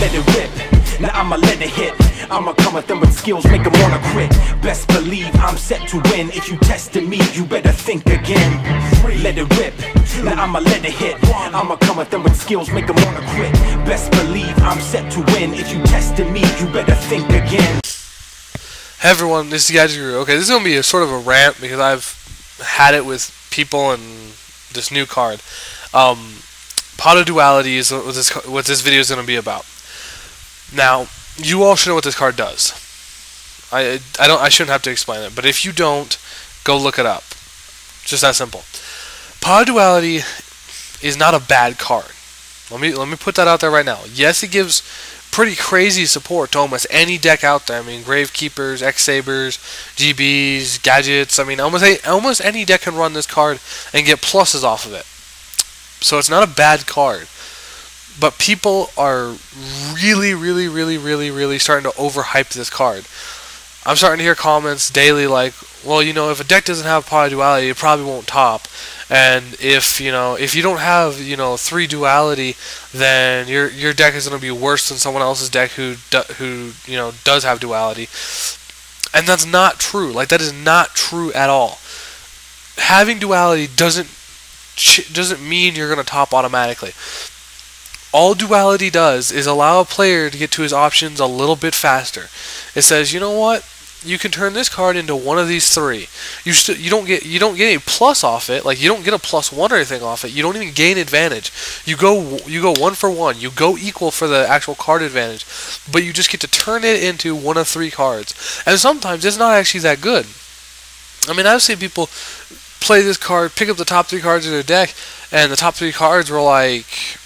let it rip. Now I'ma let it hit. I'ma come at them with skills, make them wanna quit. Best believe I'm set to win. If you tested me, you better think again. Let it rip. Now I'ma let it hit. I'ma come at them with skills, make them wanna quit. Best believe I'm set to win. If you tested me, you better think again. Hey everyone, this is Gadget Guru. Okay, this is gonna be a sort of a rant because I've had it with people and this new card. Pot of Duality is what this video is gonna be about. Now, you all should know what this card does. I shouldn't have to explain it, but if you don't, go look it up. Just that simple. Pot of Duality is not a bad card. Let me put that out there right now. Yes, it gives pretty crazy support to almost any deck out there. I mean, Gravekeepers, X-Sabers, GBs, Gadgets. I mean, almost any deck can run this card and get pluses off of it. So it's not a bad card. But people are really starting to overhype this card. I'm starting to hear comments daily like, well, you know, if a deck doesn't have Pot of Duality, it probably won't top. And if you don't have 3 Duality, then your deck is going to be worse than someone else's deck who does have Duality. And that's not true. Like, that is not true at all. Having Duality doesn't mean you're going to top automatically. All Duality does is allow a player to get to his options a little bit faster. It says, you know what? You can turn this card into one of these 3. You don't get a plus off it. Like, you don't get a +1 or anything off it. You don't even gain advantage. You go 1 for 1. You go equal for the actual card advantage, but you just get to turn it into one of 3 cards. And sometimes it's not actually that good. I mean, I've seen people play this card, pick up the top 3 cards of their deck, and the top 3 cards were like,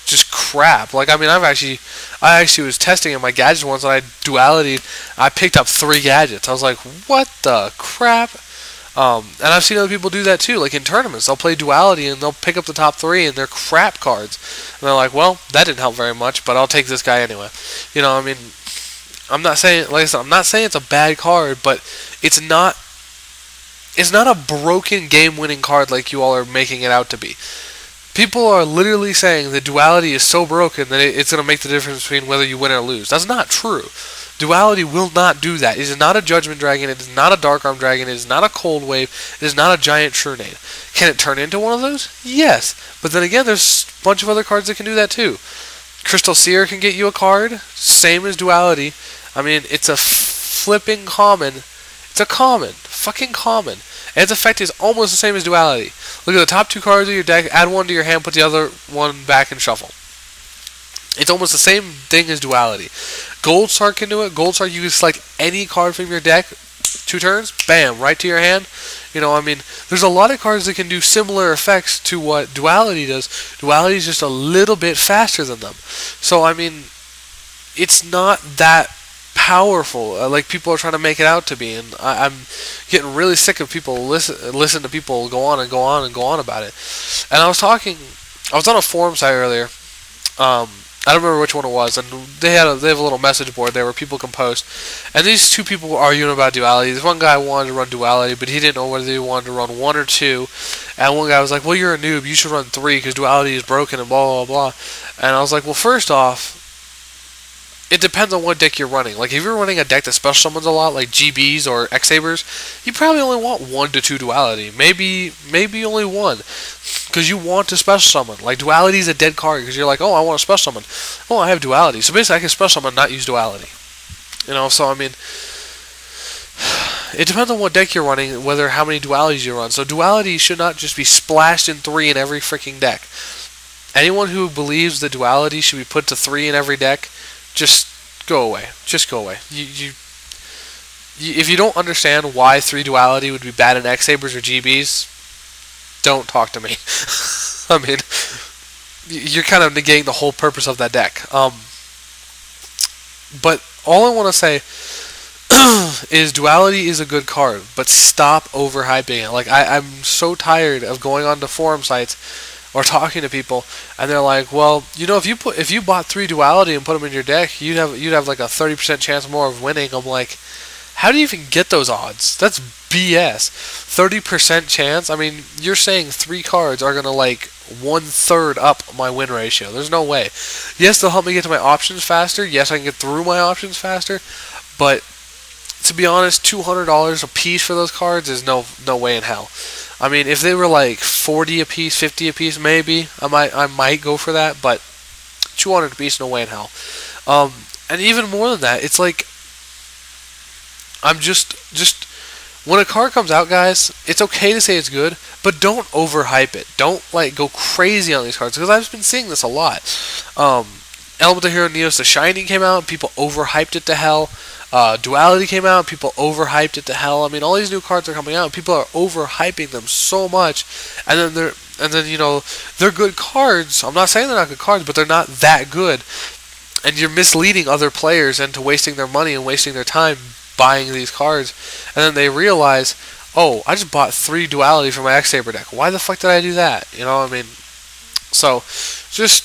just crap. Like, I mean, I actually was testing in my gadgets once, and I Duality. I picked up 3 gadgets. I was like, what the crap? And I've seen other people do that too. Like in tournaments, they'll play Duality and they'll pick up the top 3, and they're crap cards. And they're like, well, that didn't help very much, but I'll take this guy anyway. I mean, I'm not saying, like I said, I'm not saying it's a bad card, but it's not a broken game-winning card like you all are making it out to be. People are literally saying that Duality is so broken that it's going to make the difference between whether you win or lose. That's not true. Duality will not do that. It is not a Judgment Dragon. It is not a Dark Arm Dragon. It is not a Cold Wave. It is not a Giant Trunade. Can it turn into one of those? Yes. But then again, there's a bunch of other cards that can do that too. Crystal Seer can get you a card, same as Duality. I mean, it's a flipping common. It's a common. Fucking common. And its effect is almost the same as Duality. Look at the top 2 cards of your deck, add 1 to your hand, put the other 1 back and shuffle. It's almost the same thing as Duality. Gold Star can do it. Gold Star, you can select any card from your deck, 2 turns, bam, right to your hand. I mean, there's a lot of cards that can do similar effects to what Duality does. Duality is just a little bit faster than them. So, I mean, it's not that powerful like people are trying to make it out to be, and I'm getting really sick of people listen to people go on about it. And I was on a forum site earlier. I don't remember which one it was, and they have a little message board there where people can post. And these 2 people were arguing about Duality. This one guy wanted to run Duality, but he didn't know whether he wanted to run 1 or 2. And one guy was like, "Well, you're a noob. You should run 3 because Duality is broken and blah blah blah." And I was like, "Well, first off, it depends on what deck you're running. Like, if you're running a deck that special summons a lot, like GBs or X-Sabers, you probably only want 1 to 2 Duality. Maybe only 1. Because you want to special summon. Like, Duality is a dead card because you're like, oh, I want to special summon. Oh, I have Duality. So basically, I can special summon and not use Duality. So I mean, it depends on what deck you're running, how many Dualities you run. So Duality should not just be splashed in 3 in every freaking deck. Anyone who believes that Duality should be put to 3 in every deck, just go away. Just go away. If you don't understand why 3 Duality would be bad in X-Sabers or GBs, don't talk to me. I mean, you're kind of negating the whole purpose of that deck. But all I want to say is Duality is a good card, but stop overhyping it. Like, I'm so tired of going on to forum sites or talking to people, and they're like, well, if you bought 3 Duality and put them in your deck, you'd have like a 30% chance more of winning. I'm like, How do you even get those odds? That's BS. 30% chance? I mean, you're saying 3 cards are going to, like, 1/3 up my win ratio. There's no way. Yes, they'll help me get to my options faster. Yes, I can get through my options faster. But, to be honest, $200 a piece for those cards is no way in hell. I mean, if they were, like, 40 a piece, 50 a piece, maybe, I might go for that. But, 200 a piece, no way in hell. And even more than that, it's like, I'm just when a card comes out, guys, it's okay to say it's good, but don't overhype it. Don't like go crazy on these cards, because I've been seeing this a lot. Element of Hero Neos The Shining came out, people overhyped it to hell. Duality came out, people overhyped it to hell. I mean, all these new cards are coming out, and people are overhyping them so much, and then you know, they're good cards. I'm not saying they're not good cards, but they're not that good, and you're misleading other players into wasting their money and wasting their time buying these cards, and then they realize, oh, I just bought 3 Duality for my X-Saber deck. Why the fuck did I do that? You know what I mean? So, just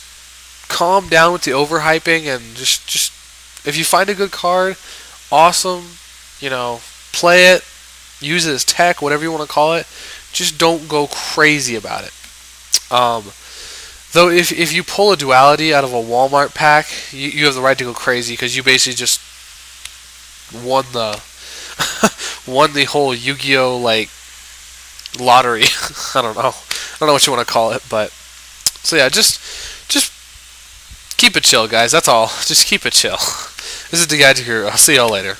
calm down with the overhyping, and just if you find a good card, awesome, you know, play it, use it as tech, whatever you want to call it. Just don't go crazy about it. Though if you pull a Duality out of a Walmart pack, you have the right to go crazy, because you basically just won the whole Yu-Gi-Oh like lottery. I don't know what you want to call it, but so yeah, just keep it chill, guys. That's all. Just keep it chill. This is the guy here. I'll see y'all later.